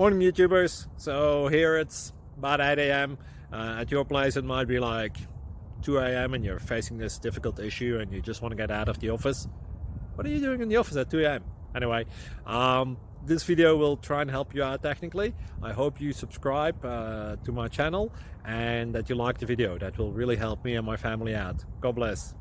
Morning YouTubers. So here it's about 8 a.m. At your place it might be like 2 a.m. and you're facing this difficult issue and you just want to get out of the office. What are you doing in the office at 2 a.m.? Anyway, this video will try and help you out technically. I hope you subscribe to my channel and that you like the video. That will really help me and my family out. God bless.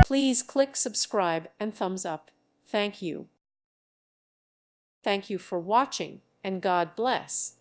Please click subscribe and thumbs up. Thank you. Thank you for watching, and God bless.